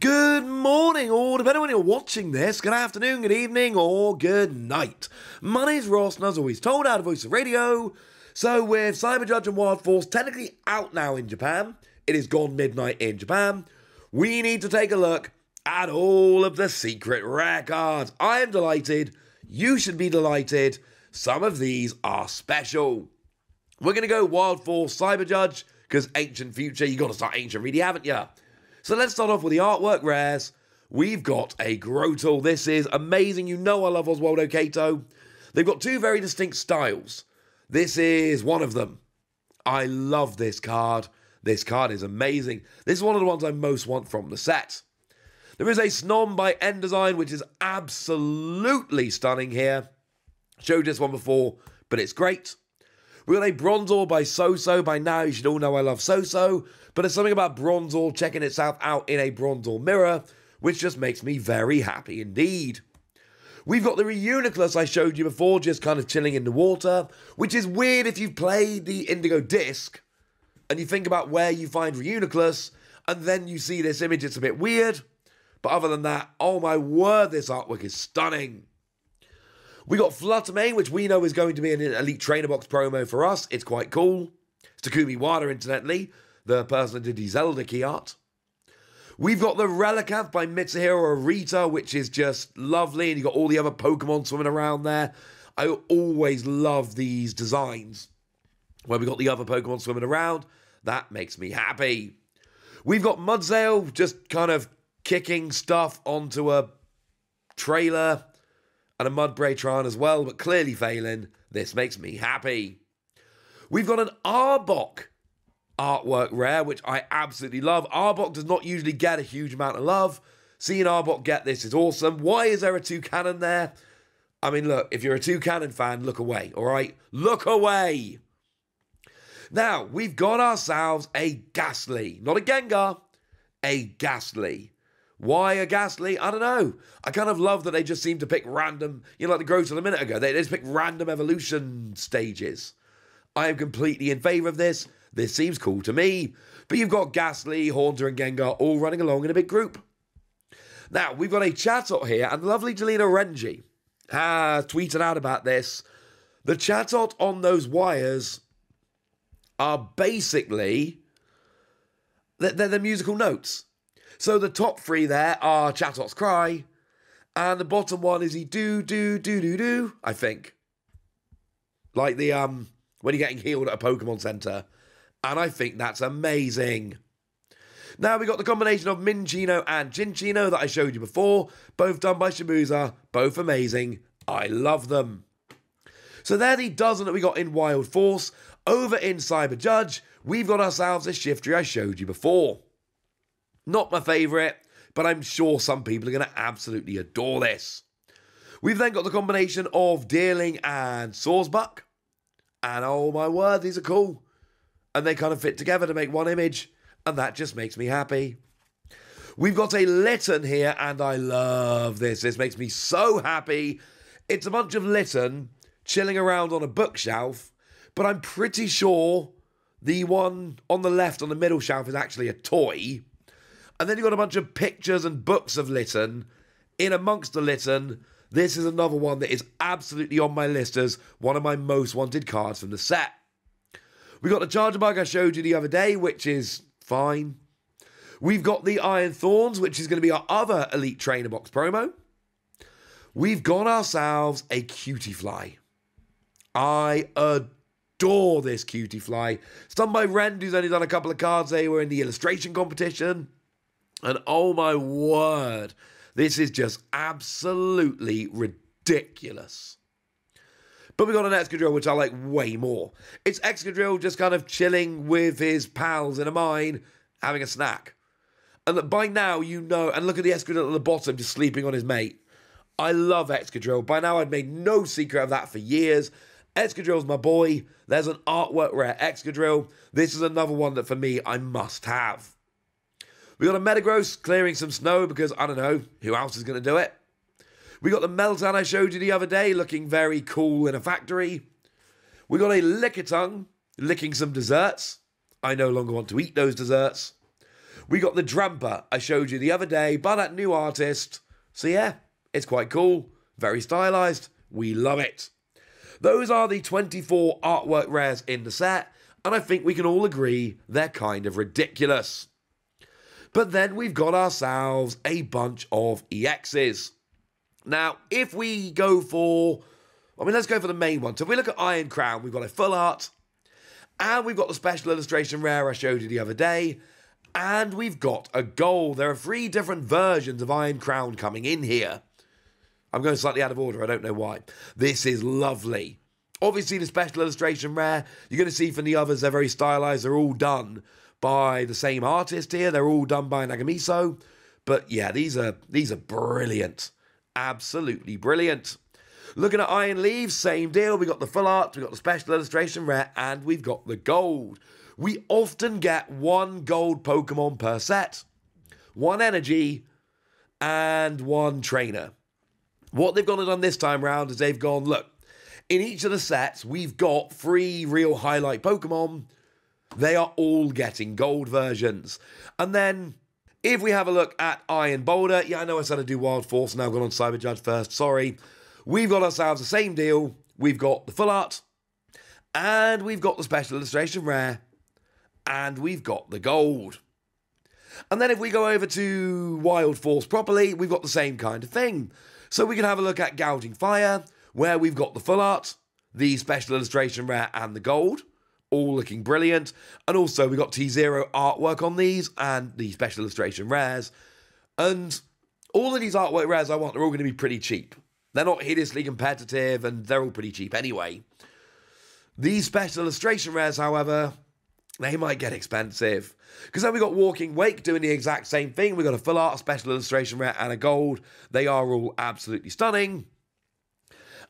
Good morning, or depending on when you're watching this, good afternoon, good evening, or good night. My name's Ross, and as always told, out of Voice of Radio. So with Cyber Judge and Wild Force technically out now in Japan, it is gone midnight in Japan, we need to take a look at all of the secret rare cards. I am delighted, you should be delighted, some of these are special. We're going to go Wild Force, Cyber Judge, because Ancient Future, you got to start Ancient really, haven't you? So let's start off with the artwork rares. We've got a Grotle. This is amazing. You know I love Oswaldo Cato. They've got two very distinct styles. This is one of them. I love this card. This card is amazing. This is one of the ones I most want from the set. There is a Snom by End Design, which is absolutely stunning here. Showed this one before, but it's great. We got a Bronzor by Soso. By now, you should all know I love Soso. But there's something about Bronzor checking itself out in a Bronzor mirror, which just makes me very happy indeed. We've got the Reuniclus I showed you before, just kind of chilling in the water, which is weird if you've played the Indigo Disc, and you think about where you find Reuniclus, and then you see this image, it's a bit weird. But other than that, oh my word, this artwork is stunning. We got Fluttermane, which we know is going to be an Elite Trainer Box promo for us. It's quite cool. It's Takumi Wada, incidentally, the person that did the Zelda key art. We've got the Relicanth by Mitsuhiro Arita, which is just lovely, and you've got all the other Pokemon swimming around there. I always love these designs where we've got the other Pokemon swimming around. That makes me happy. We've got Mudsale just kind of kicking stuff onto a trailer, and a Mudbray as well, but clearly failing. This makes me happy. We've got an Arbok artwork rare, which I absolutely love. Arbok does not usually get a huge amount of love. Seeing Arbok get this is awesome. Why is there a Toucannon there? I mean, look, if you're a Toucannon fan, look away, all right? Look away! Now, we've got ourselves a Ghastly. Not a Gengar, a Ghastly. Why a Ghastly? I don't know. I kind of love that they just seem to pick random, you know, like the Grotle a minute ago. They just pick random evolution stages. I am completely in favour of this. This seems cool to me. But you've got Ghastly, Haunter and Gengar all running along in a big group. Now, we've got a Chatot here, and the lovely Jelena Renji has tweeted out about this. The Chatot on those wires are basically, they're the musical notes. So the top three there are Chatot's Cry, and the bottom one is he do, do, do, do, do, I think. Like the, when you're getting healed at a Pokemon Center. And I think that's amazing. Now we got the combination of Minccino and Cinccino that I showed you before, both done by Shibuya, both amazing. I love them. So they're the dozen that we got in Wild Force. Over in Cyber Judge, we've got ourselves a Shiftry I showed you before. Not my favourite, but I'm sure some people are going to absolutely adore this. We've then got the combination of Deerling and Sawsbuck. And oh my word, these are cool. And they kind of fit together to make one image. And that just makes me happy. We've got a Litten here, and I love this. This makes me so happy. It's a bunch of Litten chilling around on a bookshelf. But I'm pretty sure the one on the left on the middle shelf is actually a toy. And then you've got a bunch of pictures and books of Litten. In amongst the Litten, this is another one that is absolutely on my list as one of my most wanted cards from the set. We got the Charger Bug I showed you the other day, which is fine. We've got the Iron Thorns, which is going to be our other Elite Trainer Box promo. We've got ourselves a Cutie Fly. I adore this Cutie Fly. It's done by Rend, who's only done a couple of cards. They were in the illustration competition. And oh my word, this is just absolutely ridiculous. But we got an Excadrill, which I like way more. It's Excadrill just kind of chilling with his pals in a mine, having a snack. And by now, you know, and look at the Excadrill at the bottom, just sleeping on his mate. I love Excadrill. By now, I've made no secret of that for years. Excadrill's my boy. There's an artwork rare Excadrill. This is another one that, for me, I must have. We got a Metagross clearing some snow because, I don't know, who else is going to do it? We got the Meltan I showed you the other day looking very cool in a factory. We got a Lickitung licking some desserts. I no longer want to eat those desserts. We got the Dramper I showed you the other day by that new artist. So yeah, it's quite cool. Very stylized. We love it. Those are the 24 artwork rares in the set, and I think we can all agree they're kind of ridiculous. But then we've got ourselves a bunch of EXs. Now, if we go for... let's go for the main one. So if we look at Iron Crown, we've got a full art, and we've got the special illustration rare I showed you the other day, and we've got a gold. There are 3 different versions of Iron Crown coming in here. I'm going slightly out of order, I don't know why. This is lovely. Obviously, the special illustration rare, you're going to see from the others, they're very stylized. They're all done by the same artist here. They're all done by Nagamiso. But yeah, these are brilliant. Absolutely brilliant. Looking at Iron Leaves, same deal. We got the full art, we got the special illustration rare, and we've got the gold. We often get 1 gold Pokemon per set, 1 energy, and 1 trainer. What they've gone and done this time round is they've gone, look, in each of the sets, we've got 3 real highlight Pokemon. They are all getting gold versions. And then, if we have a look at Iron Boulder, yeah, I know I said I'd do Wild Force, and now I've gone on Cyber Judge first, sorry. We've got ourselves the same deal. We've got the full art, and we've got the special illustration rare, and we've got the gold. And then if we go over to Wild Force properly, we've got the same kind of thing. So we can have a look at Gouging Fire, where we've got the full art, the special illustration rare, and the gold, all looking brilliant. And also we've got T0 artwork on these, and the special illustration rares. And all of these artwork rares I want are all going to be pretty cheap. They're not hideously competitive, and they're all pretty cheap anyway. These special illustration rares, however, they might get expensive. Because then we got Walking Wake doing the exact same thing. We got a full art, a special illustration rare, and a gold. They are all absolutely stunning.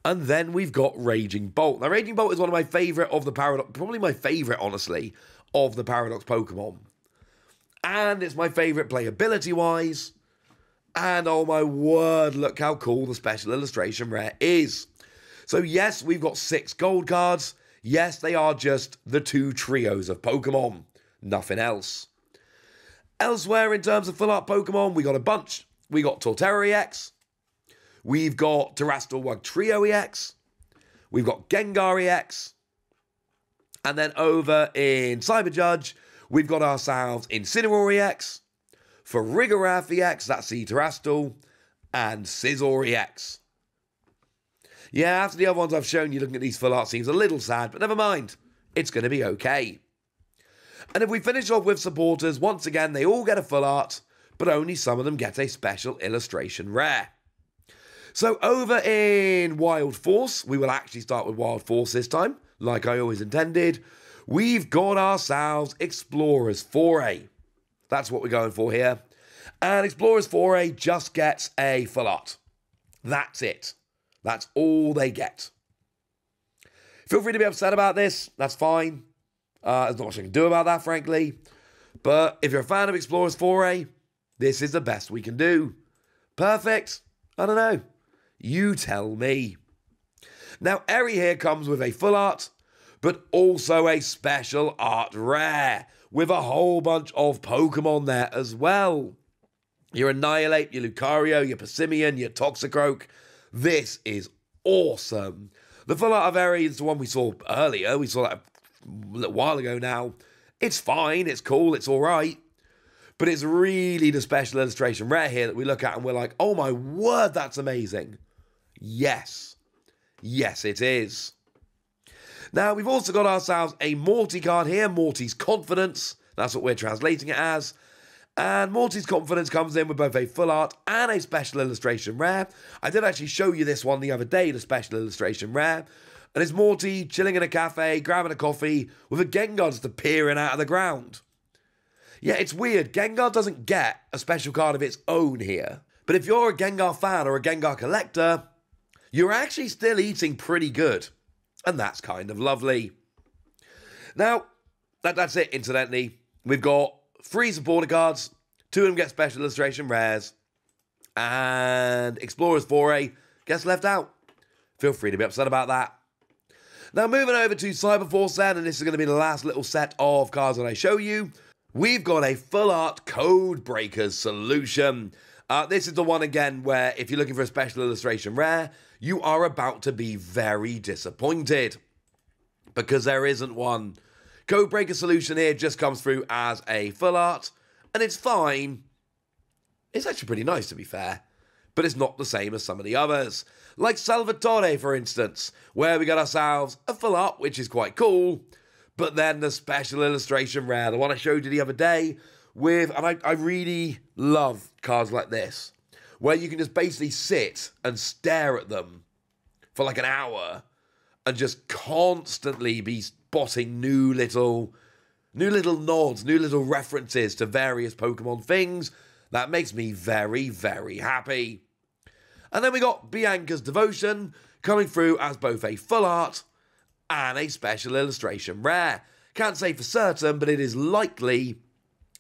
And then we've got Raging Bolt. Now, Raging Bolt is one of my favourite of the Paradox, probably my favourite, honestly, of the Paradox Pokemon. And it's my favourite playability-wise. And oh my word, look how cool the special illustration rare is. So yes, we've got 6 gold cards. Yes, they are just the 2 trios of Pokemon. Nothing else. Elsewhere, in terms of full art Pokemon, we got a bunch. We got Torterra EX. We've got Terastal Wugtrio EX. We've got Gengar EX. And then over in Cyber Judge, we've got ourselves Incineroar EX. For Farigiraf EX, that's the Terastal. And Scizor EX. Yeah, after the other ones I've shown you, looking at these full art seems a little sad, but never mind. It's going to be okay. And if we finish off with supporters, once again, they all get a full art, but only some of them get a special illustration rare. So over in Wild Force, we will actually start with Wild Force this time, like I always intended. We've got ourselves Explorer's Foray. That's what we're going for here. And Explorer's Foray just gets a full art. That's it. That's all they get. Feel free to be upset about this. That's fine. There's not much I can do about that, frankly. But if you're a fan of Explorer's Foray, this is the best we can do. Perfect? I don't know. You tell me. Now, Eri here comes with a full art, but also a special art rare, with a whole bunch of Pokemon there as well. Your Annihilate, your Lucario, your Persimmon, your Toxicroak. This is awesome. The full art of Eri is the one we saw earlier. We saw that a little while ago now. It's fine, it's cool, it's alright. But it's really the special illustration rare here that we look at and we're like, oh my word, that's amazing. Yes. Yes, it is. Now, we've also got ourselves a Morty card here, Morty's Confidence. That's what we're translating it as. And Morty's Confidence comes in with both a full art and a special illustration rare. I did actually show you this one the other day, the special illustration rare. And it's Morty chilling in a cafe, grabbing a coffee, with a Gengar just appearing out of the ground. Yeah, it's weird. Gengar doesn't get a special card of its own here. But if you're a Gengar fan or a Gengar collector, you're actually still eating pretty good. And that's kind of lovely. Now, that's it, incidentally. We've got 3 supporter cards. 2 of them get special illustration rares. And Explorer's Foray gets left out. Feel free to be upset about that. Now, moving over to Cyberforce then, and this is going to be the last little set of cards that I show you. we've got a full art Code Breakers solution. This is the one again where if you're looking for a special illustration rare, you are about to be very disappointed because there isn't one. Code Breaker solution here just comes through as a full art and it's fine. It's actually pretty nice to be fair, but it's not the same as some of the others. Like Salvatore for instance, where we got ourselves a full art which is quite cool, but then the special illustration rare, the one I showed you the other day, and I really love cards like this, where you can just basically sit and stare at them for like an hour and just constantly be spotting new little nods, new little references to various Pokemon things. That makes me very, very happy. And then we got Bianca's Devotion coming through as both a full art and a special illustration rare. Can't say for certain, but it is likely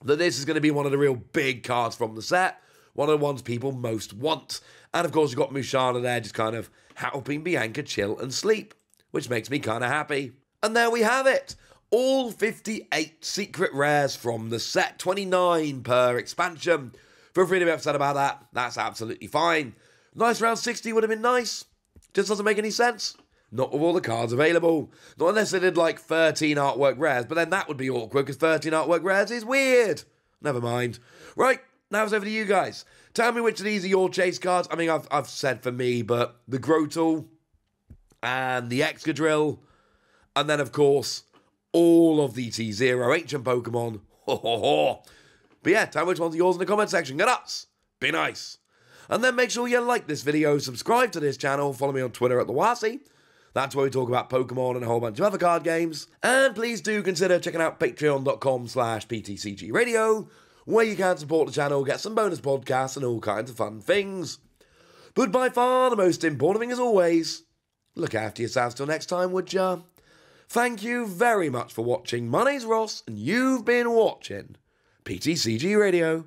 that this is going to be one of the real big cards from the set, one of the ones people most want. And of course you've got Musharna there just kind of helping Bianca chill and sleep, which makes me kind of happy. And there we have it, all 58 secret rares from the set, 29 per expansion. Feel free to be upset about that, that's absolutely fine. Nice round 60 would have been nice, just doesn't make any sense. Not with all the cards available. Not unless they did like 13 artwork rares, but then that would be awkward because 13 artwork rares is weird. Never mind. Right, now it's over to you guys. Tell me which of these are your chase cards. I mean, I've said for me, but the Grotle and the Excadrill, and then of course, all of the T0 ancient Pokemon. Ho ho ho. But yeah, tell me which ones are yours in the comment section. Get nuts. Be nice. And then make sure you like this video, subscribe to this channel, follow me on Twitter at @TheWasi. That's where we talk about Pokemon and a whole bunch of other card games. And please do consider checking out patreon.com/PTCGradio, where you can support the channel, get some bonus podcasts and all kinds of fun things. But by far the most important thing as always, look after yourselves till next time, would ya? Thank you very much for watching. My name's Ross, and you've been watching PTCG Radio.